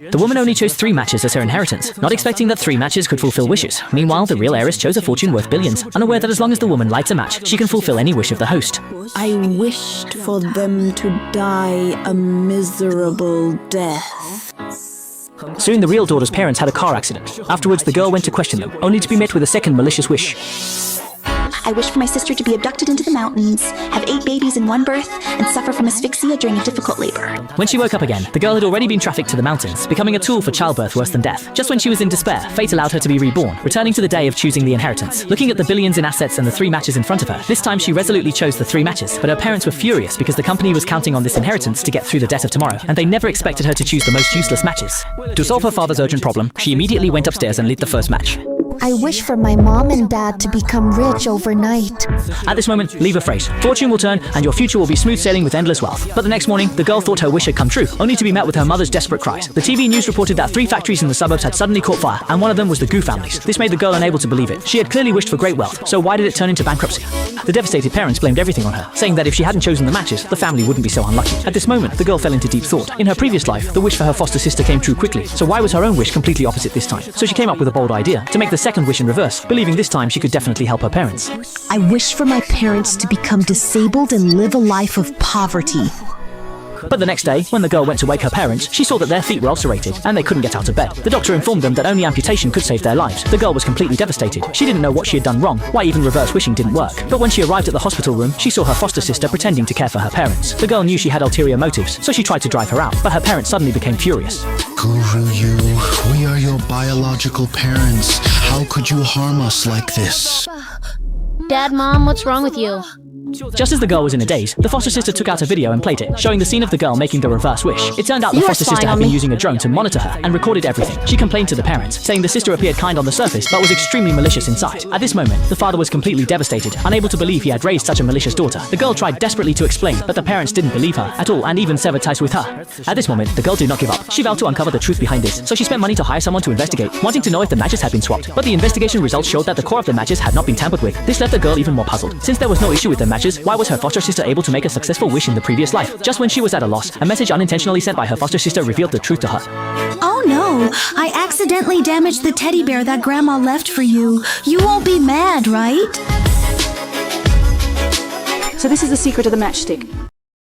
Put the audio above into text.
The woman only chose 3 matches as her inheritance, not expecting that 3 matches could fulfill wishes. Meanwhile, the real heiress chose a fortune worth billions, unaware that as long as the woman lights a match, she can fulfill any wish of the host. I wished for them to die a miserable death. Soon, the real daughter's parents had a car accident. Afterwards, the girl went to question them, only to be met with a second malicious wish. I wish for my sister to be abducted into the mountains, have 8 babies in one birth, and suffer from asphyxia during a difficult labor. When she woke up again, the girl had already been trafficked to the mountains, becoming a tool for childbirth worse than death. Just when she was in despair, fate allowed her to be reborn, returning to the day of choosing the inheritance. Looking at the billions in assets and the 3 matches in front of her, this time she resolutely chose the 3 matches, but her parents were furious because the company was counting on this inheritance to get through the debt of tomorrow, and they never expected her to choose the most useless matches. To solve her father's urgent problem, she immediately went upstairs and lit the first match. I wish for my mom and dad to become rich overnight. At this moment, leave a phrase. Fortune will turn and your future will be smooth sailing with endless wealth. But the next morning, the girl thought her wish had come true, only to be met with her mother's desperate cries. The TV news reported that 3 factories in the suburbs had suddenly caught fire, and one of them was the Gu families. This made the girl unable to believe it. She had clearly wished for great wealth, so why did it turn into bankruptcy? The devastated parents blamed everything on her, saying that if she hadn't chosen the matches, the family wouldn't be so unlucky. At this moment, the girl fell into deep thought. In her previous life, the wish for her foster sister came true quickly, so why was her own wish completely opposite this time? So she came up with a bold idea to make the second wish in reverse, believing this time she could definitely help her parents. I wish for my parents to become disabled and live a life of poverty. But the next day, when the girl went to wake her parents, she saw that their feet were ulcerated and they couldn't get out of bed. The doctor informed them that only amputation could save their lives. The girl was completely devastated. She didn't know what she had done wrong, why even reverse wishing didn't work. But when she arrived at the hospital room, she saw her foster sister pretending to care for her parents. The girl knew she had ulterior motives, so she tried to drive her out, but her parents suddenly became furious. Guru you, we are your biological parents. How could you harm us like this? Dad, Mom, what's wrong with you? Just as the girl was in a daze, the foster sister took out a video and played it, showing the scene of the girl making the reverse wish. It turned out the foster sister had been using a drone to monitor her and recorded everything. She complained to the parents, saying the sister appeared kind on the surface but was extremely malicious inside. At this moment, the father was completely devastated, unable to believe he had raised such a malicious daughter. The girl tried desperately to explain, but the parents didn't believe her at all and even severed ties with her. At this moment, the girl did not give up. She vowed to uncover the truth behind this, so she spent money to hire someone to investigate, wanting to know if the matches had been swapped. But the investigation results showed that the core of the matches had not been tampered with. This left the girl even more puzzled. Since there was no issue with the matches, why was her foster sister able to make a successful wish in the previous life? Just when she was at a loss, a message unintentionally sent by her foster sister revealed the truth to her. Oh no, I accidentally damaged the teddy bear that Grandma left for you. You won't be mad, right? So this is the secret of the matchstick.